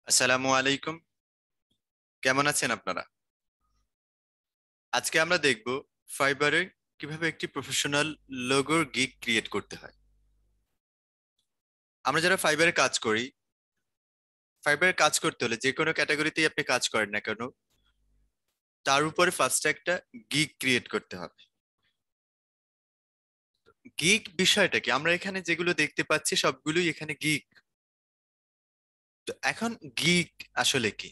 আসসালামু আলাইকুম। কেমন আছেন আপনারা? আজকে আমরা দেখব ফাইবারে কিভাবে একটি প্রফেশনাল লোগোর গিগ ক্রিয়েট করতে হয়। আমরা যারা ফাইবারে কাজ করি, ফাইবারে কাজ করতে হলে যে কোনো ক্যাটাগরিতেই আপনি কাজ করেন না কেন, তার উপরে ফার্স্টে একটা গিগ ক্রিয়েট করতে হবে। গিগ বিষয়টা কি? আমরা এখানে যেগুলো দেখতে পাচ্ছি সবগুলোই এখানে গিগ। তো এখন গিগ আসলে কি?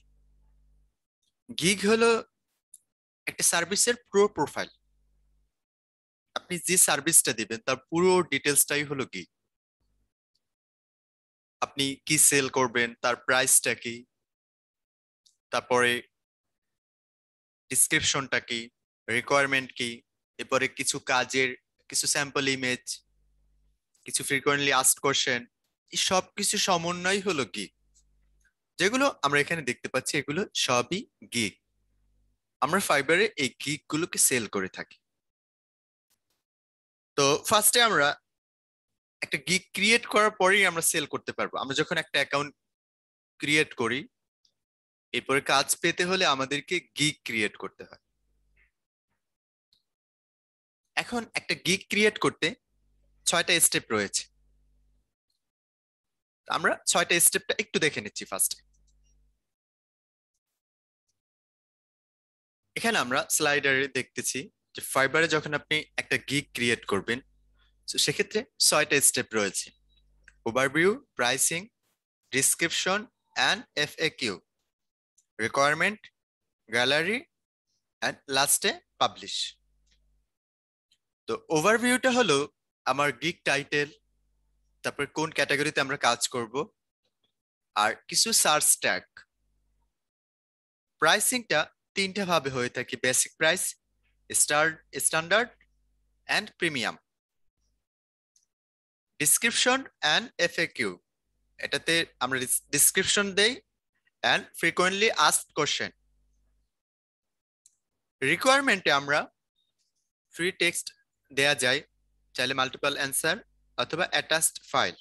গিগ হলো একটা সার্ভিসের পুরো প্রোফাইল। আপনি যে সার্ভিসটা দিবেন তার পুরো ডিটেলসটাই হলো গিগ। আপনি কি সেল করবেন, তার প্রাইসটা কি, তারপরে ডিসক্রিপশনটা কি, রিকোয়ারমেন্ট কি, এরপরে কিছু কাজের কিছু স্যাম্পল ইমেজ, কিছু ফ্রিকোয়েন্টলি আস্কড কোশ্চেন, এই সব কিছু সমন্বয় হলো গিগ। যেগুলো আমরা এখানে দেখতে পাচ্ছি এগুলো সবই গিগ। আমরা ফাইবারে এই গিগ গুলোকে সেল করে থাকি। তো ফার্স্টে আমরা একটা গিগ ক্রিয়েট করার পরেই আমরা সেল করতে পারবো। আমরা যখন একটা অ্যাকাউন্ট ক্রিয়েট করি, এরপরে কাজ পেতে হলে আমাদেরকে গিগ ক্রিয়েট করতে হয়। এখন একটা গিগ ক্রিয়েট করতে 6টা স্টেপ রয়েছে। আমরা 6টা স্টেপটা একটু দেখে নিচ্ছি ফার্স্টে। এখানে আমরা স্লাইডারে দেখতেছি যে ফাইবারে যখন আপনি একটা গিগ ক্রিয়েট করবেন, তো সেক্ষেত্রে 6টা স্টেপ রয়েছে: overview, pricing, description and FAQ, requirement, gallery and লাস্টে পাবলিশ। তো ওভারভিউটা হলো আমার গিগ টাইটেল, তারপর কোন ক্যাটাগরিতে আমরা কাজ করব, আর কিছু সার্চ ট্যাগ। প্রাইসিংটা 3টা ভাবে হয়ে থাকে: basic price, standard and premium. Description and FAQ, এটাতে আমরা ডিসক্রিপশন দেই অ্যান্ড ফ্রিকোয়েন্টলি আস্কড কোশ্চেন। রিকোয়ারমেন্টে আমরা ফ্রি টেক্সট দেয়া যায়, চাইলে মাল্টিপল অ্যান্সার অথবা অ্যাটাচড ফাইল।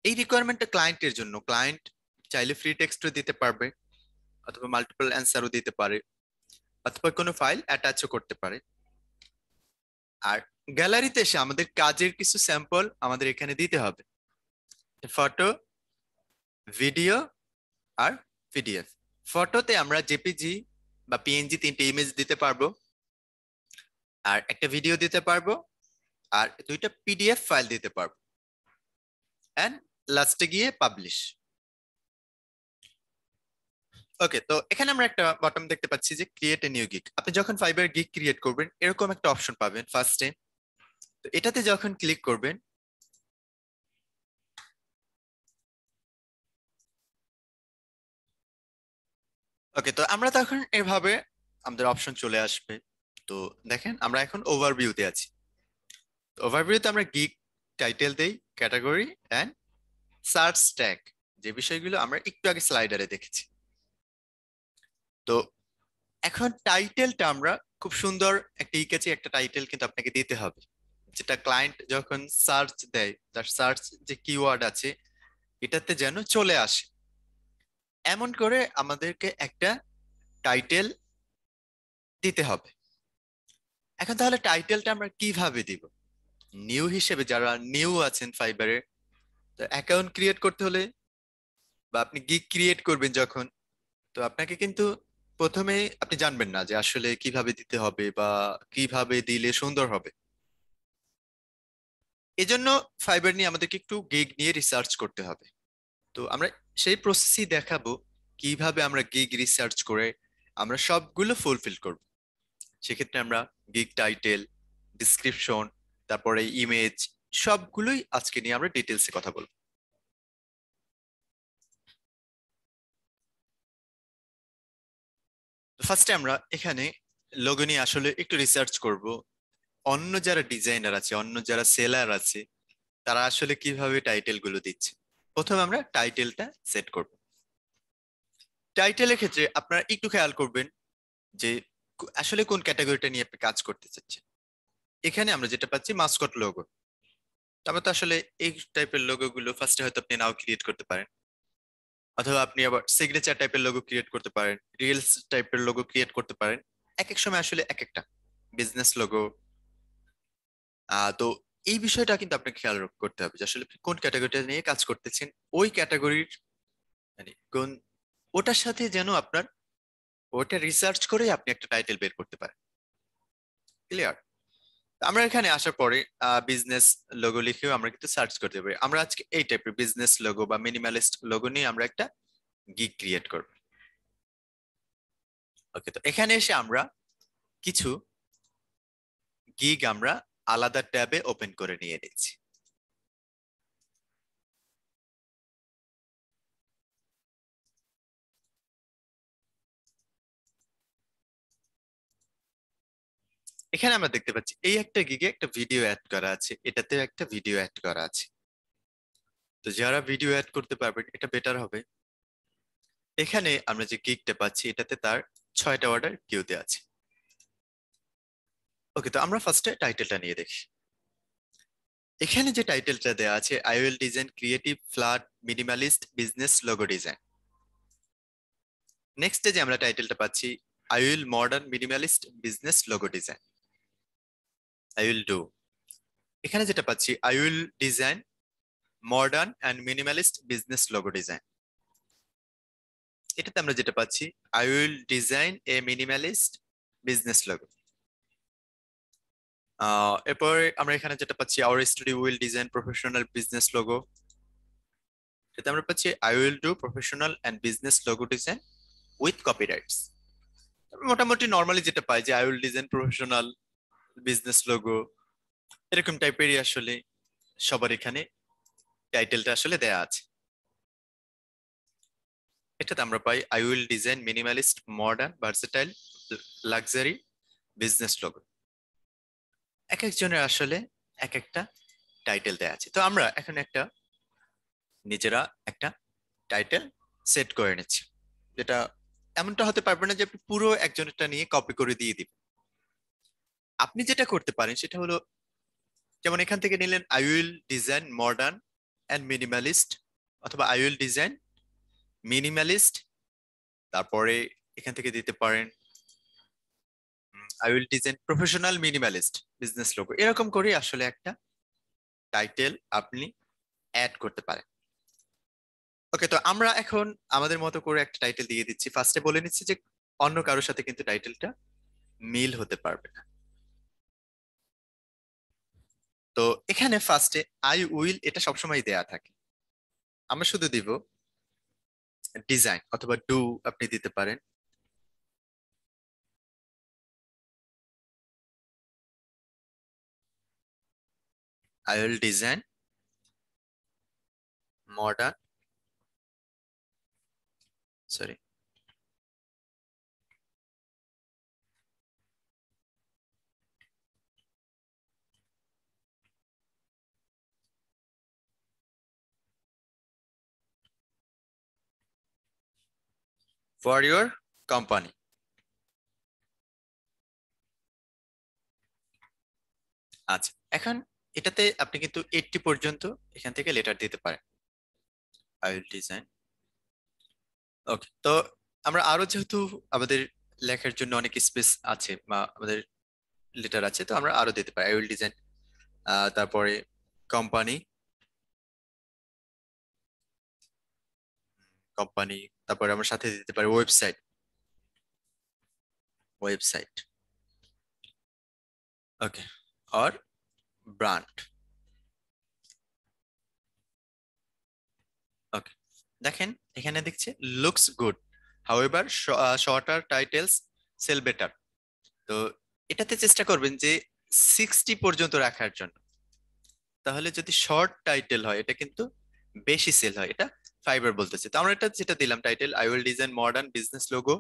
এই রিকোয়ারমেন্টটা ক্লায়েন্টের জন্য, ক্লায়েন্ট চাইলে ফ্রি টেক্সটও দিতে পারবে অথবা মাল্টিপল অ্যান্সারও দিতে পারে অথবা কোনো ফাইল অ্যাটাচও করতে পারে। আর গ্যালারিতে এসে আমাদের কাজের কিছু স্যাম্পল আমাদের এখানে দিতে হবে: ফটো, ভিডিও আর পিডিএফ। ফটোতে আমরা জেপিজি বা পিএনজি 3টে ইমেজ দিতে পারবো, আর একটা ভিডিও দিতে পারবো, আর 2টা পিডিএফ ফাইল দিতে পারবো। এন্ড লাস্টে গিয়ে পাবলিশ। ওকে, তো এখানে আমরা একটা বটম দেখতে পাচ্ছি যে ক্রিয়েট এ নিউ গিগ। আপনি যখন ফাইবার গিগ ক্রিয়েট করবেন এরকম একটা অপশন পাবেন ফার্স্টে। তো এটাতে যখন ক্লিক করবেন, ওকে, তো আমরা তখন এভাবে আমাদের অপশন চলে আসবে। তো দেখেন আমরা এখন ওভারভিউতে আছি। ওভারভিউতে আমরা গিগ টাইটেল দেই, ক্যাটাগরি অ্যান্ড সার্চ ট্যাগ, যে বিষয়গুলো আমরা একটু আগে স্লাইডারে দেখেছি। তো এখন টাইটেলটা আমরা খুব সুন্দর একটা ইকেচি একটা টাইটেল কিন্তু আপনাকে দিতে হবে, যেটা ক্লায়েন্ট যখন সার্চ দেয় তার সার্চ যে কিওয়ার্ড আছে এটাতে যেন চলে আসে। এমন করে আমাদেরকে একটা টাইটেল দিতে হবে। এখন তাহলে টাইটেলটা আমরা কিভাবে দিব? নিউ হিসেবে, যারা নিউ আছেন ফাইবারে, তো অ্যাকাউন্ট ক্রিয়েট করতে হলে বা আপনি গিগ ক্রিয়েট করবেন যখন, তো আপনাকে কিন্তু প্রথমে আপনি জানবেন না যে আসলে কিভাবে দিতে হবে বা কিভাবে দিলে সুন্দর হবে। এজন্য ফাইবার নিয়ে আমাদেরকে একটু গিগ নিয়ে রিসার্চ করতে হবে। তো আমরা সেই প্রসেসই দেখাবো কিভাবে আমরা গিগ রিসার্চ করে আমরা সবগুলো ফুলফিল করব। সেক্ষেত্রে আমরা গিগ টাইটেল, ডিসক্রিপশন, তারপরে ইমেজ, সবগুলোই আজকে নিয়ে আমরা ডিটেলসে কথা বলবো। ফার্স্টে আমরা এখানে লোগো নিয়ে আসলে একটু রিসার্চ করব। অন্য যারা ডিজাইনার আছে, অন্য যারা সেলার আছে, তারা আসলে কিভাবে টাইটেল গুলো দিচ্ছে। প্রথমে আমরা টাইটেলটা সেট করব। টাইটেলের ক্ষেত্রে আপনারা একটু খেয়াল করবেন যে আসলে কোন ক্যাটাগরিটা নিয়ে আপনি কাজ করতে চাচ্ছেন। এখানে আমরা যেটা পাচ্ছি মাসকট লোগো। তারপর তো আসলে এই টাইপের লোগো গুলো ফার্স্টে হয়তো আপনি নাও ক্রিয়েট করতে পারেন, অথবা আপনি আবার সিগনেচার টাইপের লোগো ক্রিয়েট করতে পারেন, রিলস টাইপের লোগো ক্রিয়েট করতে পারেন। এক এক সময় আসলে এক একটা বিজনেস লোগো। তো এই বিষয়টা কিন্তু আপনাকে খেয়াল করতে হবে যে আসলে আপনি কোন ক্যাটাগরিটা নিয়ে কাজ করতেছেন, ওই ক্যাটাগরির মানে কোন ওটার সাথে যেন আপনার ওটা রিসার্চ করে আপনি একটা টাইটেল বের করতে পারেন। ক্লিয়ার? আমরা এখানে আসার পরে বিজনেস লোগো লিখেও আমরা কিন্তু সার্চ করতে পারি। আমরা আজকে এই টাইপের বিজনেস লোগো বা মিনিমালিস্ট লোগো নিয়ে আমরা একটা গিগ ক্রিয়েট করব। ওকে, তো এখানে এসে আমরা কিছু গিগ আমরা আলাদা ট্যাবে ওপেন করে নিয়ে নিচ্ছি। এখানে আমরা দেখতে পাচ্ছি এই একটা গিগে একটা ভিডিও অ্যাড করা আছে, এটাতেও একটা ভিডিও অ্যাড করা আছে। তো যারা ভিডিও অ্যাড করতে পারবেন এটা বেটার হবে। এখানে আমরা যে গিগটা পাচ্ছি এটাতে তার 6টা অর্ডার কিউতে আছে। ওকে, তো আমরা ফার্স্টে টাইটেলটা নিয়ে দেখি। এখানে যে টাইটেলটা দেওয়া আছে, I will design creative flat minimalist business logo design. নেক্সটে যে আমরা টাইটেলটা পাচ্ছি, I will modern minimalist business logo design. I will do. এখানে যেটা পাচ্ছি, I will design modern and minimalist business logo design. এটাতে আমরা যেটা পাচ্ছি, I will design a minimalist business logo. এরপরে আমরা এখানে যেটা পাচ্ছি, our studio will design professional business logo. এটাতে আমরা পাচ্ছি, I will do professional and business logo design with copyrights. মোটামুটি নর্মালি যেটা পাই যে I will design professional business logo, এরকম টাইপেরই আসলে সবার এখানে টাইটেলটা আসলে দেয়া আছে। এটাতে আমরা পাই, I will design minimalist modern versatile luxury business logo. এক একজনের আসলে এক একটা টাইটেল দেয়া আছে। তো আমরা এখন একটা নিজেরা একটা টাইটেল সেট করে নিচ্ছি, যেটা এমনটা হতে পারবে না যে আপনি পুরো একজনেরটা নিয়ে কপি করে দিয়ে দিবেন। আপনি যেটা করতে পারেন সেটা হলো, যেমন এখান থেকে নিলেন I will design modern and minimalist, অথবা আই উইল ডিজাইন মিনিমালিস্ট, তারপরে এখান থেকে দিতে পারেন I will design professional minimalist business logo. এরকম করে আসলে একটা টাইটেল আপনি অ্যাড করতে পারেন। ওকে, তো আমরা এখন আমাদের মতো করে একটা টাইটেল দিয়ে দিচ্ছি। ফার্স্টে বলে নিচ্ছি যে অন্য কারোর সাথে কিন্তু টাইটেলটা মিল হতে পারবে না। তো এখানে ফার্স্টে আই উইল এটা সবসময় দেয়া থাকে, আমরা শুধু দিব ডিজাইন, অথবা ডু আপনি দিতে পারেন। I will design modern, sorry, for your company. আচ্ছা, এখন এটাতে আপনি কিন্তু 80 পর্যন্ত এখান থেকে লেটার দিতে পারেন। I will design. ওকে, তো আমরা আরো যেহেতু আমাদের লেখার জন্য অনেক স্পেস আছে বা আমাদের লেটার আছে, তো আমরা আরো দিতে পারি। আই উইল ডিজাইন, তারপরে কোম্পানি, কোম্পানি, তারপরে আমরা সাথে দিতে পারি ওয়েবসাইট, ওয়েবসাইট। ওকে, আর ব্র্যান্ড। ওকে, দেখেন এখানে দেখছে looks good, however shorter titles sell better. তো এটাতে চেষ্টা করবেন যে 60 পর্যন্ত রাখার জন্য। তাহলে যদি শর্ট টাইটেল হয় এটা কিন্তু বেশি সেল হয়, এটা ফাইবার বলতেছে। তো আমরা এটা যেটা দিলাম title, I will design modern business logo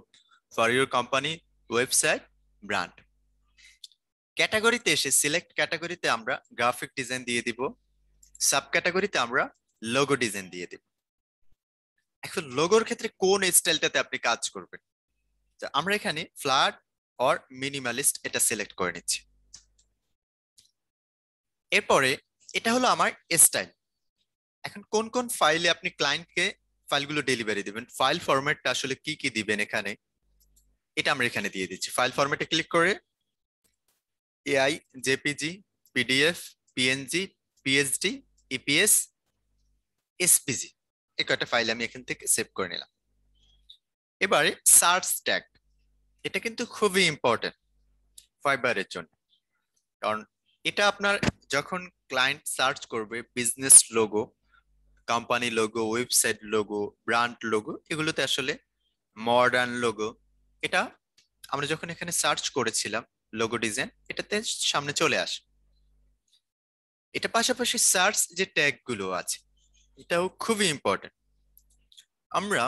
for your company website brand. ক্যাটাগরিতে এসে সিলেক্ট ক্যাটাগরিতে আমরা গ্রাফিক ডিজাইন দিয়ে দিব, সাব ক্যাটাগরিতে আমরা লোগো ডিজাইন দিয়ে দিব। এখন লোগোর ক্ষেত্রে কোন স্টাইলটাতে আপনি কাজ করবেন, তো আমরা এখানে ফ্ল্যাট অর মিনিমালিস্ট এটা সিলেক্ট করে নিচ্ছি। এরপরে এটা হলো আমার স্টাইল। এখন কোন কোন ফাইলে আপনি ক্লায়েন্টকে ফাইলগুলো ডেলিভারি দিবেন, ফাইল ফরম্যাটটা আসলে কি কি দিবেন এখানে, এটা আমরা এখানে দিয়ে দিচ্ছি। ফাইল ফরম্যাটে ক্লিক করে AI, JPG, PDF, PNG, PSD, EPS, SPG, এই কয়টা ফাইল আমি এখান থেকে সেভ করে নিলাম। এবারে সার্চ ট্যাগ, এটা কিন্তু খুবই ইম্পর্টেন্ট ফাইবারের জন্য, কারণ এটা আপনার যখন ক্লায়েন্ট সার্চ করবে business logo, company logo, website logo, brand logo, এগুলোতে আসলে মডার্ন লোগো, এটা আমরা যখন এখানে সার্চ করেছিলাম লোগো ডিজাইন, এটাতে সামনে চলে আসে। এটা পাশাপাশি সার্চ যে ট্যাগ গুলো আছে এটাও খুবই ইম্পর্টেন্ট। আমরা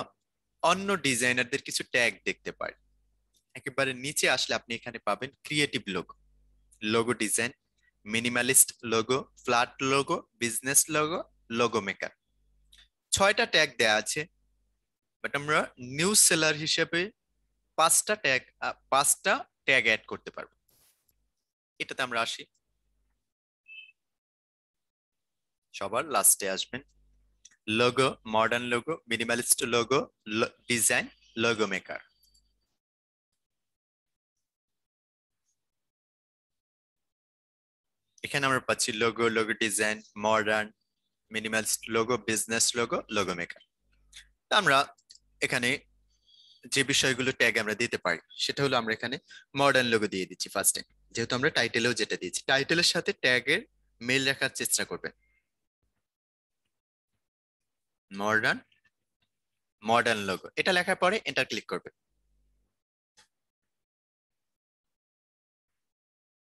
অন্য ডিজাইনারদের কিছু ট্যাগ দেখতে পারি, একেবারে নিচে আসলে আপনি এখানে পাবেন creative logo, logo design, minimalist logo, flat logo, business logo, logo maker, 6টা ট্যাগ দেয়া আছে। বাট আমরা নিউজ সেলার হিসেবে 5টা ট্যাগ অ্যাড করতে পারবো। এটাতে আমরা আসি, সবার লাস্টে আসবেন logo, modern logo, minimalist logo, design, logo maker. এখানে আমরা পাচ্ছি logo, logo design, modern, minimalist logo, business logo, logo maker. আমরা এখানে যে বিষয়গুলো ট্যাগ আমরা দিতে পারি সেটা হলো আমরা এখানে মডার্ন লোগো দিয়ে দিচ্ছি ফার্স্টে, যেহেতু আমরা টাইটেলেও যেটা দিয়েছি, টাইটেলের সাথে ট্যাগের মিল রাখার চেষ্টা করবেন। মডার্ন, মডার্ন লোগো, এটা লেখার পরে এন্টার ক্লিক করবে।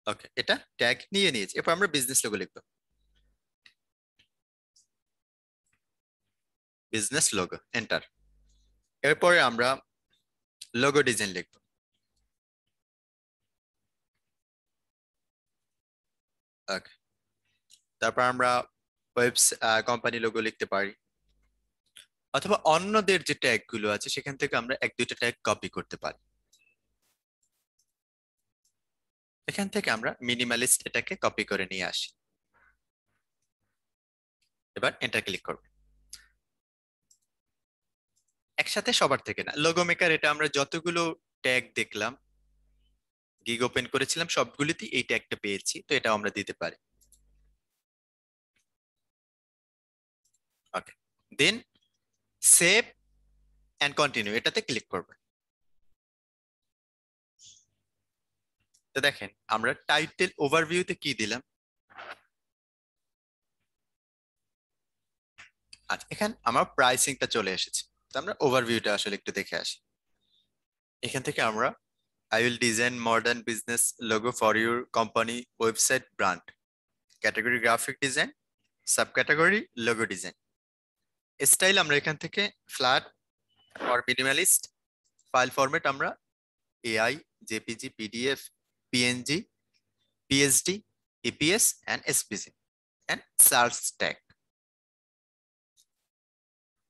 ওকে, এটা ট্যাগ নিয়ে নিয়েছি। এরপর আমরা বিজনেস লোগো লিখবো, বিজনেস লোগো, এন্টার। এরপরে আমরা লোগো ডিজাইন লিখবো। ওকে, তারপর আমরা কোম্পানি লোগো লিখতে পারি, অথবা অন্যদের যে ট্যাগ গুলো আছে সেখান থেকে আমরা 1-2টা ট্যাগ কপি করতে পারি। এখান থেকে আমরা মিনিমালিস্ট এটাকে কপি করে নিয়ে আসি। এবার এন্টার ক্লিক করব। একসাথে সবার থেকে না, লোগো মেকার এটা আমরা যতগুলো ট্যাগ দেখলাম, গিগ ওপেন করেছিলাম, সবগুলিতেই এই ট্যাগটা পেয়েছি, তো এটা আমরা দিতে পারি। ওকে, দেন সেভ এন্ড কন্টিনিউ, এটাতে ক্লিক করব। তো দেখেন আমরা টাইটেল ওভারভিউতে কি দিলাম। আচ্ছা, এখানে আমার প্রাইসিংটা চলে এসেছে, তো আমরা ওভারভিউটা আসলে একটু দেখে আসি। এখান থেকে আমরা I will design modern business logo for your company website brand. Category graphic design, subcategory logo design. Style আমরা এখান থেকে flat or minimalist, file format আমরা AI, JPG, PDF, PNG, PSD, EPS and SPG, and search tag.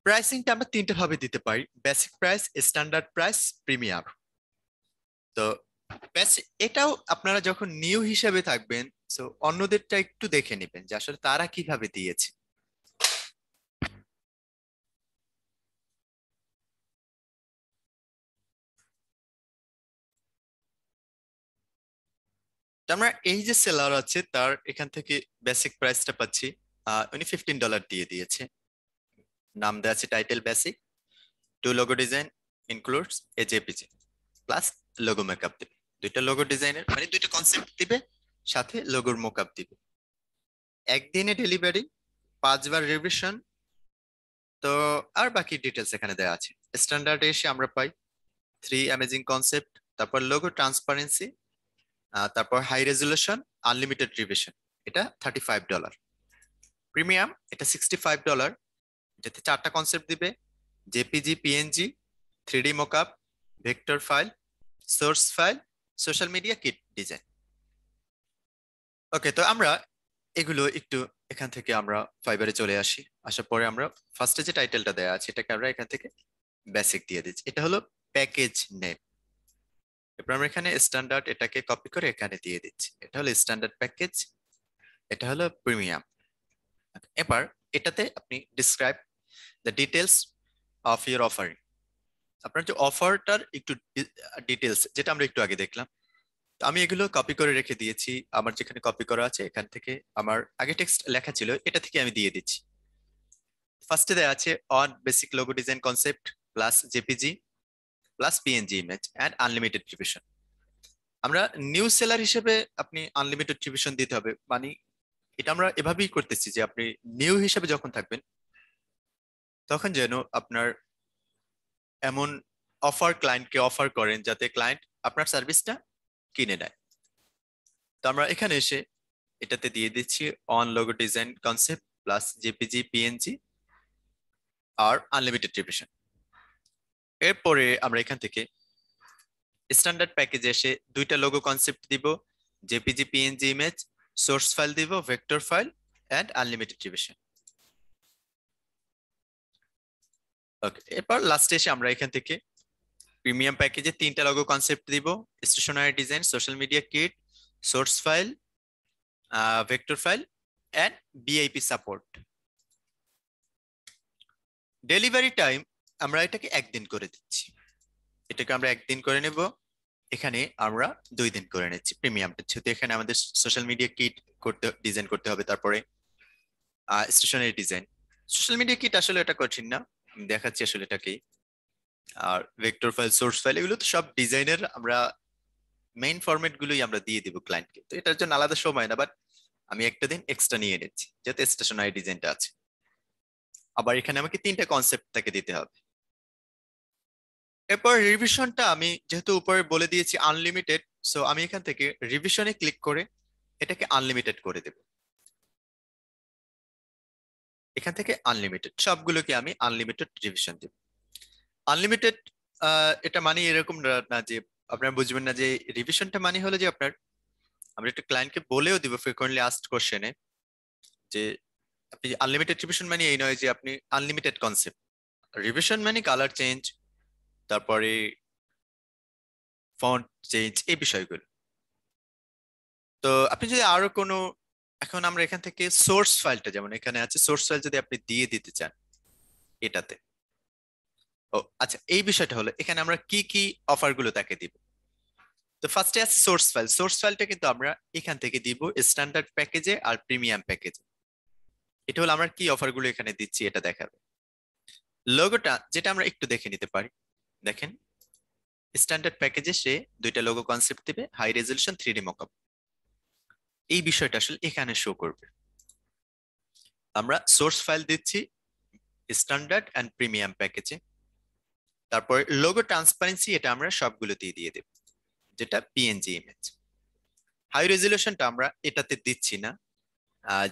প্রাইসিংটা আমরা 3টে ভাবে দিতে পারি, basic price, standard price, premium. তো এটাও আপনারা যখন নিউ হিসেবে থাকবেন, সো অন্যদেরটা একটু দেখে নেবেন যে আসলে তারা কিভাবে দিয়েছে। তো আমরা এই যে সেলার আছে তার এখান থেকে বেসিক প্রাইসটা পাচ্ছি, উনি $15 দিয়ে দিয়েছে। নাম দেওয়া আছে title basic, two logo design includes a JPEG plus logo mockup দিবে, 2টা লোগো ডিজাইনের মানে 2টা কনসেপ্ট দিবে, সাথে লোগোর মোকআপ দিবে। একদিনে ডেলিভারি, 5বার রিভিশন, তো আর বাকি ডিটেলস এখানে দেওয়া আছে। স্ট্যান্ডার্ড এসে আমরা পাই 3 অ্যামেজিং কনসেপ্ট, তারপর লোগো ট্রান্সপারেন্সি, তারপর হাই রেজুলেশন, আনলিমিটেড রিভিশন, এটা $35। প্রিমিয়াম এটা $65, যাতে 4টা কনসেপ্ট দিবে, JPEG, PNG, 3D mockup, vector file, source file, social media kit design. Okay, তো আমরা এগুলো একটু এখান থেকে আমরা ফাইবারে চলে আসি। আসার পরে আমরা ফার্স্টে যে টাইটেলটা দেওয়া আছে এটাকে আমরা এখান থেকে বেসিক দিয়ে দিচ্ছি, এটা হলো প্যাকেজ নেম। এরপর আমরা এখানে স্ট্যান্ডার্ড এটাকে কপি করে এখানে দিয়ে দিচ্ছি, এটা হলো স্ট্যান্ডার্ড প্যাকেজ, এটা হলো প্রিমিয়াম। এবার এটাতে আপনি describe the details of your offering. আপনার যে অফারটার একটু ডিটেলস, যেটা আমরা একটু আগে দেখলাম, তো আমি এগুলো কপি করে রেখে দিয়েছি। আমার যেখানে কপি করা আছে এখান থেকে আমার আগে টেক্সট লেখা ছিল, এটা থেকে আমি দিয়ে দিচ্ছি। ফার্স্টে দেওয়া আছে on basic logo design concept plus JPG plus PNG image and unlimited division. আমরা নিউ সেলার হিসেবে আপনি আনলিমিটেড ডিভিশন দিতে হবে, মানে এটা আমরা এভাবেই করতেছি যে আপনি নিউ হিসেবে যখন থাকবেন তখন যেন আপনার এমন অফার ক্লায়েন্টকে অফার করেন যাতে ক্লায়েন্ট আপনার সার্ভিসটা কিনে নেয়। তো আমরা এখানে এসে এটাতে দিয়ে দিচ্ছি one logo design concept plus JPEG PNG আর আনলিমিটেড ডিভিশন। এরপরে আমরা এখান থেকে স্ট্যান্ডার্ড প্যাকেজে এসে দুইটা লোগো কনসেপ্ট দিব, JPEG PNG image, source file দিব, vector file and unlimited division. Okay, এরপর লাস্টে এসে আমরা এখান থেকে প্রিমিয়াম প্যাকেজে তিনটা লোগো কনসেপ্ট দিব, stationery design, social media kit, source file, vector file and VIP support. Delivery time আমরা এটাকে একদিন করে দিচ্ছি, এটাকে আমরা একদিন করে নেব। এখানে আমরা 2 দিন করে নিচ্ছি প্রিমিয়ামটা, যেহেতু এখানে আমাদের সোশ্যাল মিডিয়া কিট করতে ডিজাইন করতে হবে, তারপরে stationery design. Social media kit আসলে এটা কঠিন না, আমি দেখাচ্ছি আসলে এটা কি। আর ভেক্টর ফাইল, সোর্স ফাইল, এগুলো তো সব ডিজাইনের আমরা মেইন ফরম্যাট গুলোই আমরা দিয়ে দিব ক্লায়েন্টকে, তো এটার জন্য আলাদা সময় না, বাট আমি একটা দিন এক্সট্রা নিয়ে নিচ্ছি যাতে স্টেশনারি ডিজাইনটা আছে। আবার এখানে আমাকে 3টা কনসেপ্ট তাকে দিতে হবে। এরপর রিভিশনটা আমি যেহেতু উপরে বলে দিয়েছি আনলিমিটেড, সো আমি এখান থেকে রিভিশনে ক্লিক করে এটাকে আনলিমিটেড করে দেব। এখান থেকে আনলিমিটেড সবগুলোকে আমি আনলিমিটেড রিভিশন দেব। আনলিমিটেড এটা মানে এরকম না যে আপনারা বুঝবেন না যে রিভিশনটা মানে হলো যে আপনার, আমরা একটা ক্লায়েন্টকে বলেও দিব ফ্রিকোয়েন্টলি আস্কড কোশ্চেনে যে আপনি আনলিমিটেড রিভিশন মানে এই নয় যে আপনি আনলিমিটেড কনসেপ্ট। রিভিশন মানে কালার চেঞ্জ, তারপরে ফন্ট চেঞ্জ, এই বিষয়গুলো। তো আপনি যদি আরো কোনো, এখন আমরা এখান থেকে সোর্স ফাইলটা, যেমন এখানে আছে সোর্স ফাইল, যদি আপনি দিয়ে দিতে চান এটাতে। ও আচ্ছা, এই বিষয়টা হলো এখানে আমরা কি কি অফার গুলো তাকে দিব। তো ফার্স্টে আছে সোর্স ফাইল। সোর্স ফাইলটা কিন্তু আমরা এখান থেকে দিব স্ট্যান্ডার্ড প্যাকেজে আর প্রিমিয়াম প্যাকেজে। এটা হলো আমরা কি অফার গুলো এখানে দিচ্ছি এটা দেখাবে। লোগোটা যেটা আমরা একটু দেখে নিতে পারি, দেখেন স্ট্যান্ডার্ড প্যাকেজে সে 2টা লোগো কনসেপ্ট দিবে, হাই রেজলিউশন 3D মকআপ। এই বিষয়টা আসলে এখানে শো করবে। আমরা সোর্স ফাইল দিচ্ছি স্ট্যান্ডার্ড এন্ড প্রিমিয়াম প্যাকেজে। তারপর লোগো ট্রান্সপারেন্সি, এটা আমরা সবগুলোতেই দিয়ে দেব, যেটা পিএনজি ইমেজ। হাই রেজলিউশনটা আমরা এটাতে দিচ্ছি না,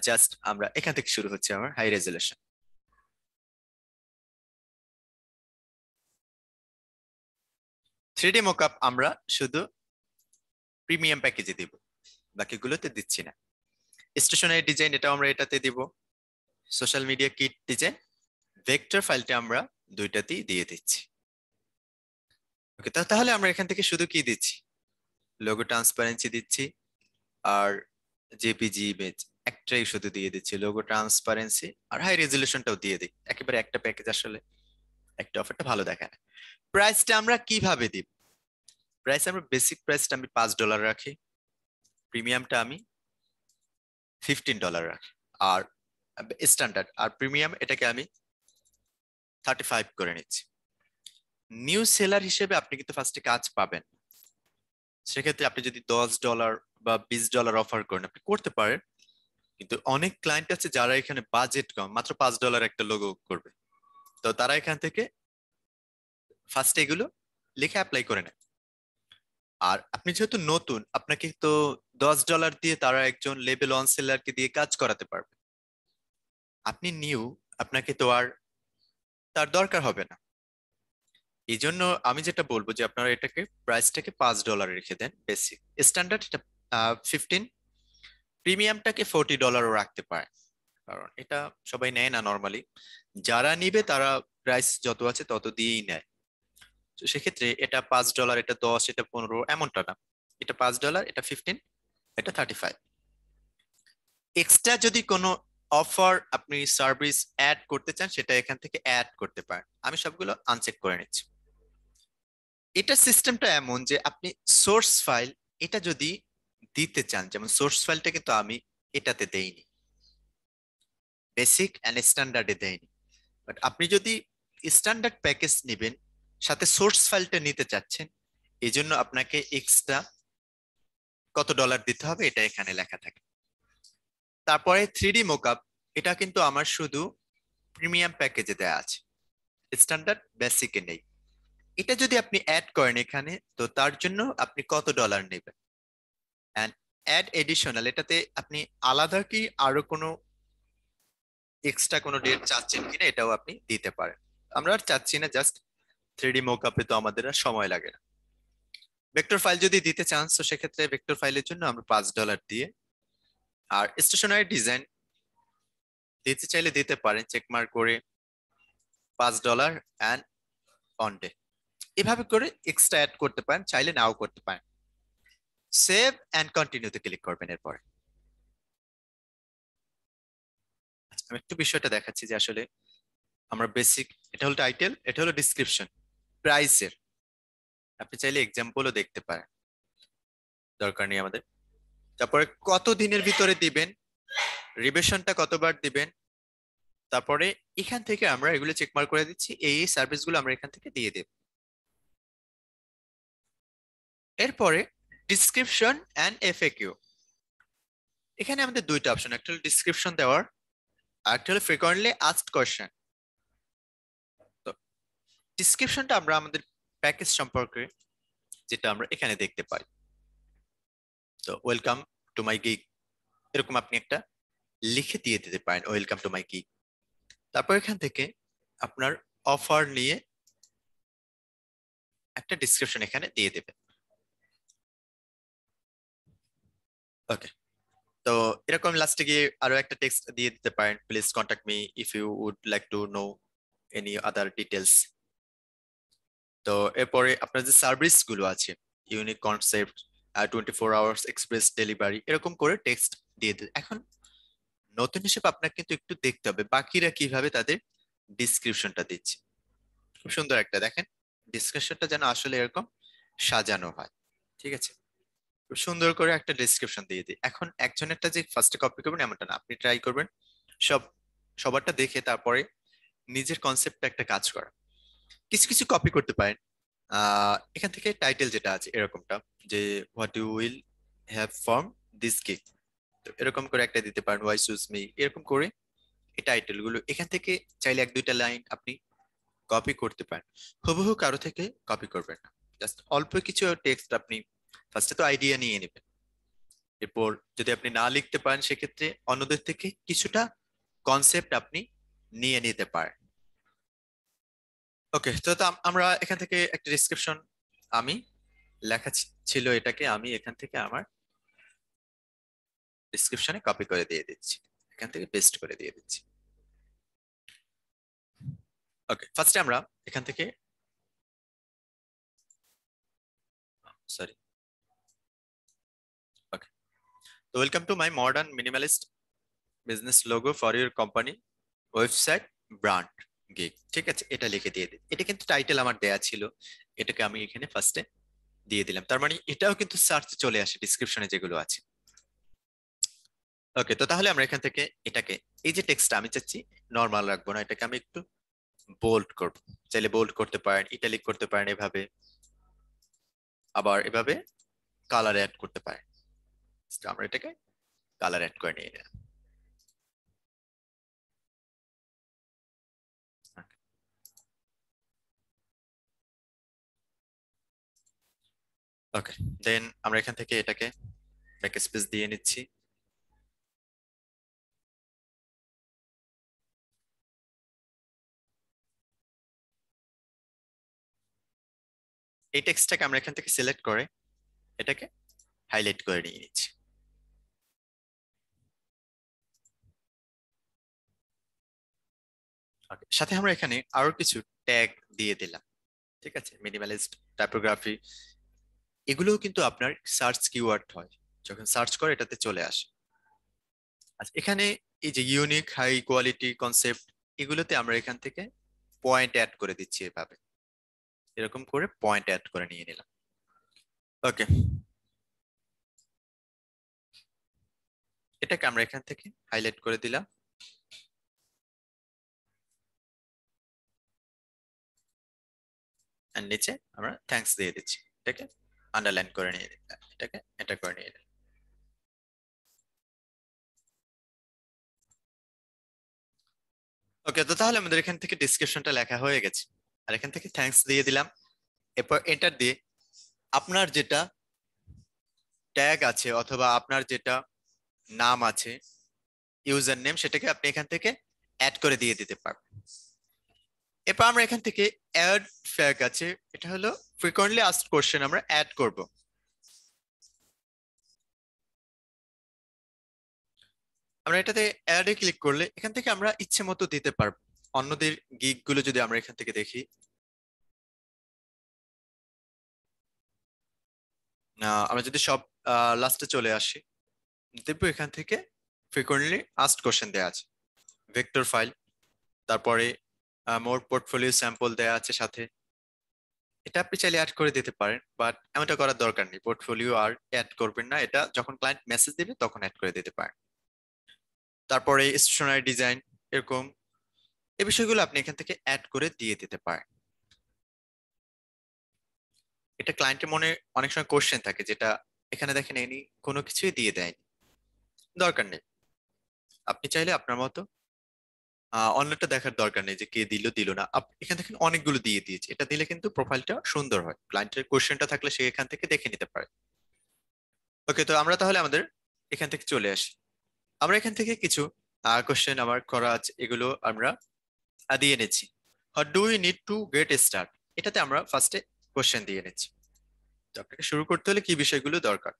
জাস্ট আমরা এখান থেকে শুরু হচ্ছে আমার হাই রেজলিউশন। 3D মকআপ আমরা শুধু প্রিমিয়াম প্যাকেজে দিব, বাকিগুলোতে দিচ্ছি না। স্টেশনারি ডিজাইন এটাও আমরা এটাতে দিব। Social media kit design, vector ফাইলটা আমরা 2টাতেই দিয়ে দিচ্ছি। ওকে, তাহলে আমরা এখান থেকে শুধু কি দিচ্ছি, লোগো ট্রান্সপারেন্সি দিচ্ছি আর জেপিজি ইমেজ একটাই শুধু দিয়ে দিচ্ছি, লোগো ট্রান্সপারেন্সি আর হাই রেজলিউশনটাও দিয়ে দিই। একেবারে একটা প্যাকেজ আসলে একটা অফারটা ভালো দেখায় না। প্রাইসটা আমরা কিভাবে দিব, প্রাইস আমরা বেসিক প্রাইসটা আমি $5 রাখি, প্রিমিয়ামটা আমি $15 রাখি, আর স্ট্যান্ডার্ড আর প্রিমিয়াম এটাকে আমি 35 করে নিচ্ছি। নিউ সেলার হিসেবে আপনি কিন্তু ফার্স্টে কাজ পাবেন, সেক্ষেত্রে আপনি যদি $10 বা $20 অফার করেন আপনি করতে পারেন, কিন্তু অনেক ক্লায়েন্ট আছে যারা এখানে বাজেট কম, মাত্র $5 একটা লোগো করবে, তো তারা এখান থেকে ফার্স্টে এগুলো লিখে অ্যাপ্লাই করে নেয়। আর আপনি যেহেতু নতুন, আপনাকে তো $10 দিয়ে তারা একজন লেভেল 1 সেলারকে দিয়ে কাজ করাতে পারবে। আপনি নিউ, আপনাকে তো আর তার দরকার হবে না। এই জন্য আমি যেটা বলবো যে আপনারা এটাকে প্রাইসটাকে $5 রেখে দেন বেসিক, স্ট্যান্ডার্ড এটা 15, প্রিমিয়ামটাকে $40ও রাখতে পারেন, কারণ এটা সবাই নেয় না নর্মালি। যারা নিবে তারা প্রাইস যত আছে তত দিয়েই নেয়। তো সেক্ষেত্রে এটা $5, এটা 10, এটা 15 এমনটা না, এটা $5, এটা 15, এটা 35। এক্সট্রা যদি কোনো অফার আপনি সার্ভিস অ্যাড করতে চান সেটা এখান থেকে অ্যাড করতে পারেন। আমি সবগুলো আনচেক করে নিচ্ছি। এটা সিস্টেমটা এমন যে আপনি সোর্স ফাইল এটা যদি দিতে চান, যেমন সোর্স ফাইলটা কিন্তু আমি এটাতে দেইনি, বেসিক এন্ড স্ট্যান্ডার্ডে দেইনি। বাট আপনি যদি স্ট্যান্ডার্ড প্যাকেজ নেবেন, সাথে সোর্স ফাইলটা নিতে চাচ্ছেন, এই জন্য আপনাকে এক্সট্রা কত ডলার দিতে হবে এটা এখানে লেখা থাকে। তারপরে 3D মোকআপ, এটা কিন্তু আমার শুধু প্রিমিয়াম প্যাকেজে দেওয়া আছে, স্ট্যান্ডার্ড বেসিকে নেই। এটা যদি আপনি অ্যাড করেন এখানে, তো তার জন্য আপনি কত ডলার নেবেন। অ্যান্ড অ্যাড এডিশনাল, এটাতে আপনি আলাদা কি আরো কোনো এক্সট্রা কোনো ডেট চাচ্ছেন কিনা এটাও আপনি দিতে পারেন। আমরা আর চাচ্ছি না, জাস্ট 3D মোকআপে তো আমাদের আর সময় লাগে না। ভেক্টর ফাইল যদি দিতে চান তো সেক্ষেত্রে ভেক্টর ফাইলের জন্য আমরা $5 দিয়ে, আর স্টেশনারি ডিজাইন দিতে চাইলে দিতে পারেন চেক মার্ক করে $5 অ্যান্ড অন ডে। এভাবে করে এক্সট্রা অ্যাড করতে পারেন, চাইলে নাও করতে পারেন। সেভ অ্যান্ড কন্টিনিউতে ক্লিক করবেন। এরপরে আচ্ছা, আমি একটু বিষয়টা দেখাচ্ছি যে আসলে আমরা বেসিক, এটা হলো টাইটেল, এটা হলো ডিসক্রিপশন, প্রাইসের আপনি চাইলে এক্সাম্পলও দেখতে পারেন, দরকার নেই আমাদের। তারপরে কত দিনের ভিতরে দিবেন, রিভিশনটা কতবার দিবেন, তারপরে এখান থেকে আমরা এগুলো চেকমার্ক করে দিচ্ছি, এই সার্ভিসগুলো আমরা এখান থেকে দিয়ে দেব। এরপরে ডিসক্রিপশন অ্যান্ড এফএকিউ, এখানে আমাদের দুইটা অপশন, একটা হলো ডিসক্রিপশন দেওয়ার, আর একটা হলো ফ্রিকোয়েন্টলি আস্কড কোয়েশ্চেন। তো ডিসক্রিপশনটা আমরা আমাদের প্যাকেজ সম্পর্কে যেটা আমরা এখানে দেখতে পাই। তো ওয়েলকাম টু মাই গিগ, এরকম আপনি একটা লিখে দিয়ে দিতে পারেন, ওয়েলকাম টু মাই গিগ। তারপর এখান থেকে আপনার অফার নিয়ে একটা ডিসক্রিপশন এখানে দিয়ে দেবেন। ওকে, তো এরকম লাস্টে গিয়ে আরো একটা টেক্সট দিয়ে দিতে পারেন, please contact me if you would like to know any other details. তো এরপরে আপনার যে সার্ভিস গুলো আছে, unique concept, 24 hours express delivery, এরকম করে টেক্সট দিয়ে দিন। এখন নতুন হিসেবে আপনার কিন্তু একটু দেখতে হবে বাকিরা কিভাবে তাদের ডিসক্রিপশনটা দিচ্ছে। খুব সুন্দর একটা দেখেন, ডিসক্রিপশনটা যেন আসলে এরকম সাজানো হয়। ঠিক আছে, খুব সুন্দর করে একটা ডেসক্রিপশন দিয়ে দিই। এখন একজনেরটা যে ফার্স্টে কপি করবেন এমনটা না, আপনি ট্রাই করবেন সব সবারটা দেখে তারপরে নিজের কনসেপ্টটা একটা কাজ করা। কিছু কিছু কপি করতে পারেন। এখান থেকে টাইটেল যেটা আছে এরকমটা, যে what you will have from this gig, তো এরকম করে একটা দিতে পারেন, ওয়াই চুজ মি, এরকম করে এই টাইটেল গুলো এখান থেকে চাইলে এক দুইটা লাইন আপনি কপি করতে পারেন। হুবহু কারো থেকে কপি করবেন না, জাস্ট অল্প কিছু টেক্সট আপনি ফার্স্টে তো আইডিয়া নিয়ে নেবেন। এরপর যদি আপনি না লিখতে পারেন সেক্ষেত্রে অন্যদের থেকে কিছুটা কনসেপ্ট আপনি নিয়ে নিতে পারেন। ওকে, তো আমরা এখান থেকে একটা ডিসক্রিপশন আমি লেখা ছিল, এটাকে আমি এখান থেকে আমার ডিসক্রিপশনে কপি করে দিয়ে দিচ্ছি, এখান থেকে পেস্ট করে দিয়ে দিচ্ছি। ওকে, ফার্স্টে আমরা এখান থেকে, সরি, ওকে, তো welcome to my modern minimalist business logo for your company website brand gig. ঠিক আছে, এটা লিখে দিয়ে দিই। এটা কিন্তু টাইটেল আমার দেয়া ছিল, এটাকে আমি এখানে ফার্স্টে দিয়ে দিলাম। তার মানে এটাও কিন্তু সার্চে চলে আসে ডিসক্রিপশনে যেগুলো আছে। ওকে, তো তাহলে আমরা এখান থেকে এটাকে, এই যে টেক্সটটা আমি চাচ্ছি নর্মাল রাখবো না, এটাকে আমি একটু বোল্ড করব। চাইলে বোল্ড করতে পারেন, ইটালিক করতে পারেন এভাবে, আবার এভাবে কালার অ্যাড করতে পারেন। তো আমরা এটাকে কালার অ্যাড করে নিয়ে নিলাম। ওকে, দেন আমরা এখান থেকে এটাকে ব্যাক স্পেস দিয়ে নিচ্ছি। এই টেক্সটটাকে আমরা এখান থেকে সিলেক্ট করে এটাকে হাইলাইট করে নিয়ে নিচ্ছি। Okay, সাথে আমরা এখানে আরো কিছু ট্যাগ দিয়ে দিলাম। ঠিক আছে, মিনিমালিস্ট, টাইপোগ্রাফি, এগুলোও কিন্তু আপনার সার্চ কিওয়ার্ড হয়, যখন সার্চ করে এটাতে চলে আসে। আচ্ছা, এখানে এই যে ইউনিক হাই কোয়ালিটি কনসেপ্ট, এগুলোতে আমরা এখান থেকে পয়েন্ট অ্যাড করে দিচ্ছি এভাবে, এরকম করে পয়েন্ট অ্যাড করে নিয়ে নিলাম। ওকে, এটাকে আমরা এখান থেকে হাইলাইট করে দিলাম, আর নিচে আমরা থ্যাঙ্কস দিয়ে দিচ্ছি, এটাকে আন্ডারলাইন করে নিয়ে দিলাম, এটাকে এটা করে নিয়ে দিলাম। ওকে, তো তাহলে আমাদের এখান থেকে ডিসক্রিপশনটা লেখা হয়ে গেছে, আর এখান থেকে থ্যাঙ্কস দিয়ে দিলাম। এরপর এন্টার দিয়ে আপনার যেটা ট্যাগ আছে অথবা আপনার যেটা নাম আছে, ইউজার নেম, সেটাকে আপনি এখান থেকে অ্যাড করে দিয়ে দিতে পারবেন। এরপর আমরা এখান থেকে অ্যাড ফ্ল্যাগ আছে, এটা হলো ফ্রিকোয়েন্টলি আস্কড কোশ্চেন আমরা অ্যাড করব। আমরা এটাতে অ্যাডে ক্লিক করলে এখান থেকে আমরা ইচ্ছে মতো দিতে পারবো। অন্যদের গিগ গুলো যদি আমরা এখান থেকে দেখি, আমরা যদি সব লাস্টে চলে আসি, দেখবো এখান থেকে ফ্রিকোয়েন্টলি আস্কড কোশ্চেন দেওয়া আছে, ভেক্টর ফাইল, তারপরে মোর পোর্টফোলিও স্যাম্পল দেওয়া আছে সাথে। এটা আপনি চাইলে অ্যাড করে দিতে পারেন, বাট এমনটা করার দরকার নেই, পোর্টফোলিও আর অ্যাড করবেন না, এটা যখন ক্লায়েন্ট মেসেজ দিবে তখন অ্যাড করে দিতে পারেন। তারপরে স্টেশনারি ডিজাইন, এরকম এই বিষয়গুলো আপনি এখান থেকে অ্যাড করে দিয়ে দিতে পারেন। এটা ক্লায়েন্টের মনে অনেক সময় কোশ্চেন থাকে, যেটা এখানে দেখেন এনি কোনো কিছুই দিয়ে দেয়নি, দরকার নেই। আপনি চাইলে আপনার মতো অন্যটা দেখার দরকার নেই যে কে দিল দিল না, এখান থেকে অনেকগুলো দিয়ে দিয়েছে, এটা দিলে কিন্তু প্রোফাইলটা সুন্দর হয়, ক্লায়েন্টের কোশ্চেনটা থাকলে সে এখান থেকে দেখে নিতে পারে। ওকে, তো আমরা তাহলে আমাদের এখান থেকে চলে আসি। আমরা এখান থেকে কিছু কোশ্চেন আমার করা আছে, এগুলো আমরা দিয়ে নিচ্ছি। What do you need to get start, এটাতে আমরা ফার্স্টে কোশ্চেন দিয়ে নিচ্ছি। তো আপনাকে শুরু করতে হলে কি বিষয়গুলো দরকার,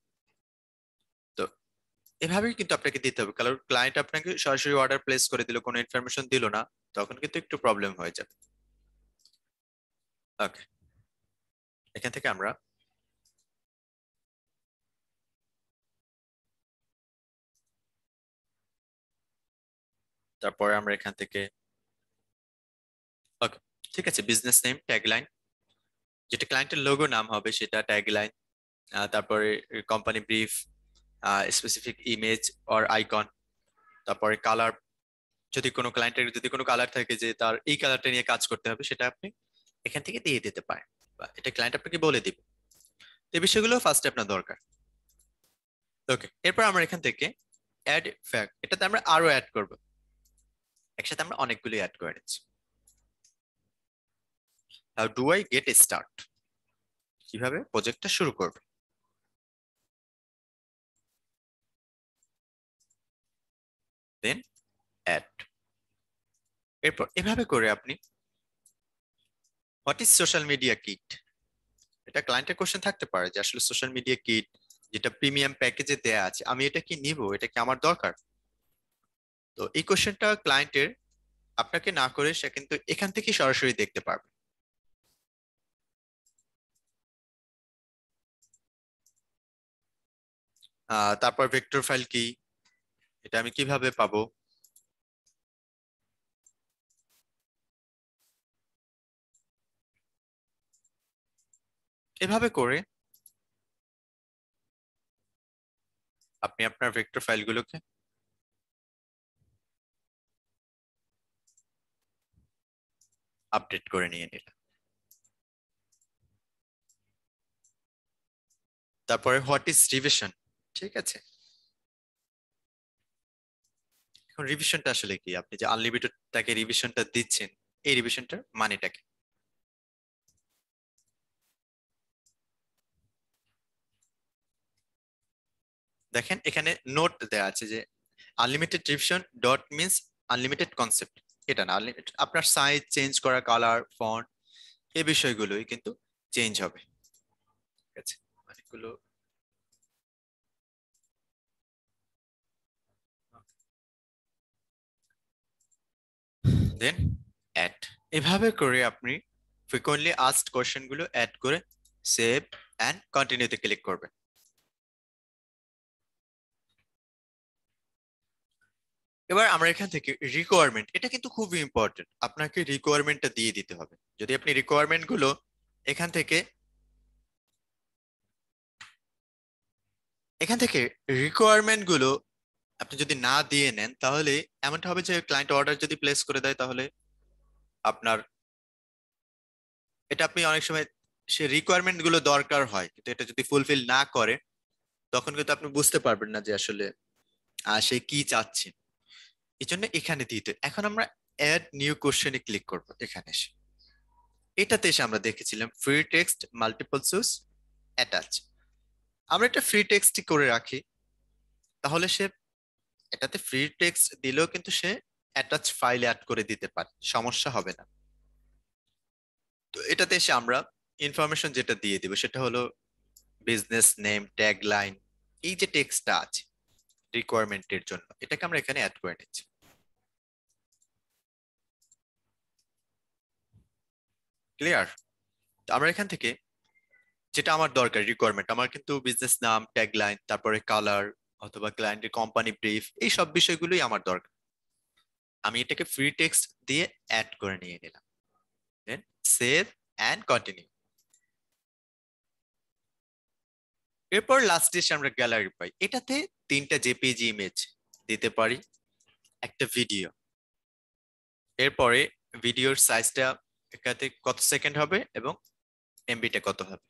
তো এভাবেই কিন্তু আপনাকে দিতে হবে, কারণ ক্লায়েন্ট আপনাকে সরাসরি অর্ডার প্লেস করে দিল, কোনো ইনফরমেশন দিল না, তখন কিন্তু একটু প্রবলেম হয়ে যাবে। ওকে, এখান থেকে আমরা তারপরে আমরা এখান থেকে ওকে, ঠিক আছে, বিজনেস নেম, ট্যাগলাইন, যেটা ক্লায়েন্টের লোগো নাম হবে সেটা ট্যাগলাইন, তারপরে company brief, specific image or icon, তারপরে কালার, যদি কোনো ক্লায়েন্টের যদি কোনো কালার থাকে যে তার এই কালারটা নিয়ে কাজ করতে হবে, সেটা আপনি এখান থেকে দিয়ে দিতে পারেন, বা এটা ক্লায়েন্ট আপনাকে বলে দিবে। তো এই বিষয়গুলো ফার্স্টে আপনার দরকার। ওকে, এরপর আমরা এখান থেকে অ্যাড ফ্যাক্ট, এটাতে আমরা আরো অ্যাড করব, একসাথে আমরা অনেকগুলো অ্যাড করে নিচ্ছি। How do I get start, কিভাবে প্রজেক্টটা শুরু করবে, দেন অ্যাড। এরপর এভাবে করে আপনি what is social media kit, এটা ক্লায়েন্টের কোশ্চেন থাকতে পারে যে আসলে সোশ্যাল মিডিয়া কিট যেটা প্রিমিয়াম প্যাকেজে দেয়া আছে, আমি এটা কি নিব, এটা কি আমার দরকার। তো এই কোশ্চেনটা ক্লায়েন্টের আপনাকে না করে সে কিন্তু এখান থেকে সরাসরি দেখতে পারবে। তারপর ভেক্টর ফাইল কি, এটা আমি কিভাবে পাবো, এভাবে করে আপনি আপনার ভেক্টর ফাইলগুলোকে আপডেট করে নিয়ে নিলেন। তারপরে হোয়াট ইজ রিভিশন, ঠিক আছে, এখন রিভিশনটা আসলে কি, আপনি যে আনলিমিটেড তাকে রিভিশনটা দিচ্ছেন, এই রিভিশনটার মানেটা কি। দেখেন এখানে নোট দেওয়া আছে যে unlimited revision dot means unlimited concept, এটা না, আনলিমিটেড আপনার সাইজ চেঞ্জ করা, কালার, ফন্ট, এই বিষয়গুলোই কিন্তু চেঞ্জ হবে, ঠিক আছে, অনেকগুলো। দেন অ্যাড, এভাবে করে আপনি ফ্রিকোয়েন্টলি আস্কড কোশ্চেন গুলো অ্যাড করে সেভ অ্যান্ড কন্টিনিউতে ক্লিক করবেন। এবার আমরা এখান থেকে রিকোয়ারমেন্ট, এটা কিন্তু খুবই ইম্পর্টেন্ট, আপনাকে রিকোয়ারমেন্টটা দিয়ে দিতে হবে। যদি আপনি রিকোয়ারমেন্ট গুলো এখান থেকে রিকোয়ারমেন্ট গুলো আপনি যদি না দিয়ে নেন, তাহলে এমনটা হবে যে ক্লায়েন্ট অর্ডার যদি প্লেস করে দেয়, তাহলে আপনার এটা আপনি অনেক সময় সে রিকোয়ারমেন্ট গুলো দরকার হয়, কিন্তু এটা যদি ফুলফিল না করে, তখন কিন্তু আপনি বুঝতে পারবেন না যে আসলে সে কি চাচ্ছে। এই জন্য এখানে দিতে, এখন আমরা অ্যাড নিউ কোশ্চেনে ক্লিক করব। এখানে এসে এটাতে এসে আমরা দেখেছিলাম free text multiple choose attach. আমরা এটা ফ্রি টেক্সটই করে রাখি, তাহলে সে এটাতে ফ্রি টেক্সট দিলেও কিন্তু সে অ্যাটাচ ফাইল অ্যাড করে দিতে পারে, সমস্যা হবে না। তো এটাতে এসে আমরা ইনফরমেশন যেটা দিয়ে দিব সেটা হলো বিজনেস নেম, ট্যাগ লাইন, এই যে টেক্সটটা আছে রিকোয়ারমেন্টের জন্য, এটাকে আমরা এখানে অ্যাড করে নিচ্ছি। ক্লিয়ার? আমরা এখান থেকে যেটা আমার দরকার রিকোয়ারমেন্ট, আমার কিন্তু বিজনেস নাম, ট্যাগ লাইন, তারপরে কালার অথবা ক্লায়েন্টের কোম্পানি ব্রিফ, এই সব বিষয়গুলোই আমার দরকার। আমি এটাকে ফ্রি টেক্সট দিয়ে অ্যাড করে নিয়ে নিলাম, দেন সেভ অ্যান্ড কন্টিনিউ। এরপর লাস্টে এসে আমরা গ্যালারি পাই, এটাতে 3টা জেপিজি ইমেজ দিতে পারি, একটা ভিডিও। এরপরে ভিডিওর সাইজটা এটাতে কত সেকেন্ড হবে এবং এমবিটা কত হবে,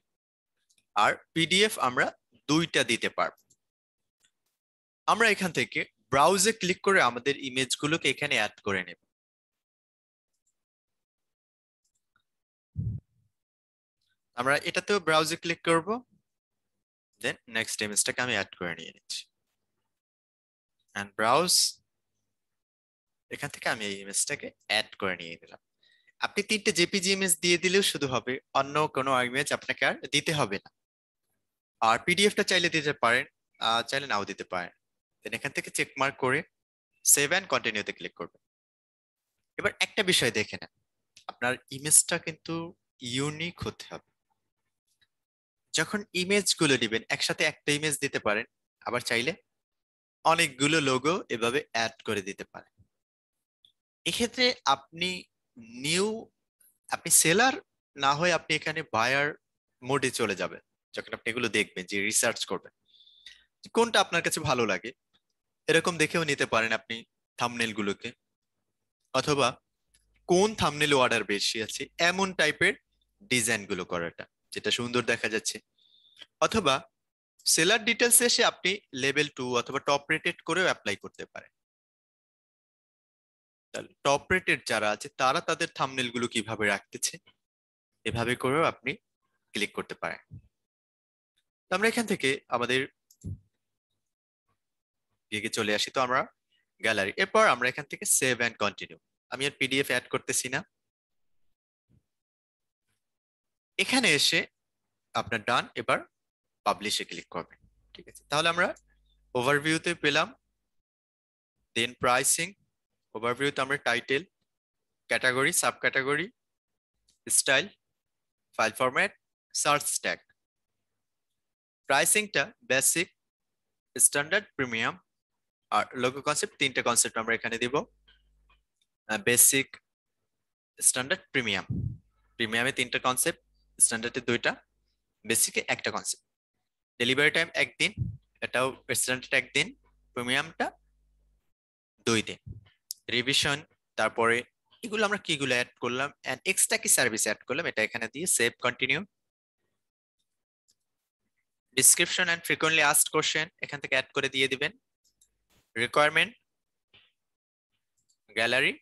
আর পিডিএফ আমরা 2টা দিতে পারবো। আমরা এখান থেকে ব্রাউজে ক্লিক করে আমাদের ইমেজগুলোকে এখানে অ্যাড করে নেব। আমরা এটাতেও ব্রাউজে ক্লিক করব, দেন নেক্সট ইমেজটাকে আমি অ্যাড করে নিয়ে নিচ্ছি এন্ড ব্রাউজ। এখান থেকে আমি এই ইমেজটাকে অ্যাড করে নিয়ে নিলাম। আপনি 3টে জেপিজি ইমেজ দিয়ে দিলেও শুধু হবে, অন্য কোনো ইমেজ আপনাকে আর দিতে হবে না। আর পিডিএফটা চাইলে দিতে পারেন, চাইলে নাও দিতে পারেন। দেন এখান থেকে চেক মার্ক করে সেভ অ্যান্ড কন্টিনিউতে ক্লিক করবেন। এবার একটা বিষয় দেখে নেন, আপনার ইমেজটা কিন্তু ইউনিক হতে হবে। যখন ইমেজগুলো দিবেন, একসাথে একটা ইমেজ দিতে পারেন, আবার চাইলে অনেকগুলো লোগো এভাবে অ্যাড করে দিতে পারেন। এক্ষেত্রে আপনি নিউ, আপনি সেলার না হয়ে আপনি এখানে বায়ার মোডে চলে যাবেন। যখন আপনি এগুলো দেখবেন, যে রিসার্চ করবেন কোনটা আপনার কাছে ভালো লাগে, এরকম দেখেও নিতে পারেন আপনি থাম্বনেল গুলোকে, অথবা কোন থাম্বনেল অর্ডার বেশি আছে এমন টাইপের ডিজাইন গুলো করাটা, যেটা সুন্দর দেখা যাচ্ছে। অথবা সেলার ডিটেলস এসে আপনি লেভেল 2 অথবা টপ রেটেড করেও অ্যাপ্লাই করতে পারেন। তাহলে টপ রেটেড যারা আছে তারা তাদের থাম্বনেল গুলো কিভাবে রাখতেছে, এভাবে করেও আপনি ক্লিক করতে পারেন। তো আমরা এখান থেকে আমাদের গিগে চলে আসি, তো আমরা গ্যালারি, এরপর আমরা এখান থেকে সেভ অ্যান্ড কন্টিনিউ। আমি আর পিডিএফ অ্যাড করতেছি না, এখানে এসে আপনার ডান, এবার পাবলিশে ক্লিক করবেন। ঠিক আছে, তাহলে আমরা ওভারভিউতে পেলাম, দেন প্রাইসিং, ওভারভিউতে আমরা title, category, sub category, style, file format, search tag. প্রাইসিংটা বেসিক, স্ট্যান্ডার্ড, প্রিমিয়াম, আর লোগো কনসেপ্ট, 3টে কনসেপ্ট আমরা এখানে দিব, বেসিক, স্ট্যান্ডার্ড, প্রিমিয়াম। প্রিমিয়ামে 3টে কনসেপ্ট, স্ট্যান্ডার্ডে 2টা, বেসিকে একটা কনসেপ্ট। ডেলিভারি টাইম 1 দিন, এটাও স্ট্যান্ডার্ড 1 দিন, প্রিমিয়ামটা 2 দিন। রিভিশন, তারপরে এগুলো আমরা কিগুলো অ্যাড করলাম এন্ড এক্সট্রা কি সার্ভিস অ্যাড করলাম, এটা এখানে দিয়ে save continue. Description and frequently asked question এখান থেকে অ্যাড করে দিয়ে দিবেন। রিকোয়ারমেন্ট, গ্যালারি,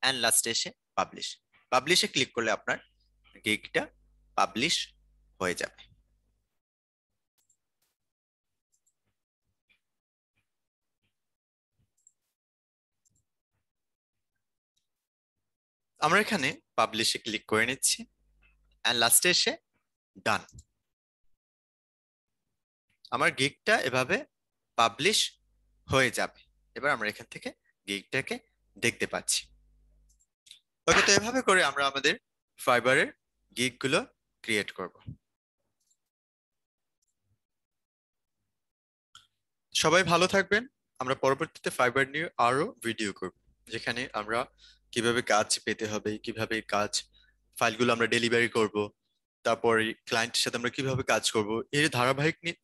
এন্ড লাস্টে এসে পাবলিশ। পাবলিশে ক্লিক করলে আপনার গিগটা পাবলিশ হয়ে যাবে। আমরা এখানে পাবলিশে ক্লিক করে নিচ্ছি এন্ড লাস্টে এসে ডান। আমার গিগটা এভাবে পাবলিশ হয়ে যাবে। এবার আমরা এখান থেকে গিগটাকে দেখতে পাচ্ছি। ওকে, তো এভাবে করে আমরা আমাদের ফাইবারের গিগ গুলো ক্রিয়েট করব। সবাই ভালো থাকবেন। আমরা পরবর্তীতে ফাইবার নিয়ে আরো ভিডিও করব, যেখানে আমরা কিভাবে কাজ পেতে হবে, কিভাবে কাজ ফাইলগুলো আমরা ডেলিভারি করব, তারপর ক্লায়েন্টের সাথে আমরা কিভাবে কাজ করব, এর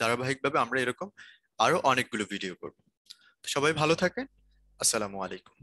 ধারাবাহিকভাবে আমরা এরকম আরো অনেকগুলো ভিডিও করব। তো সবাই ভালো থাকেন। আসসালামু আলাইকুম।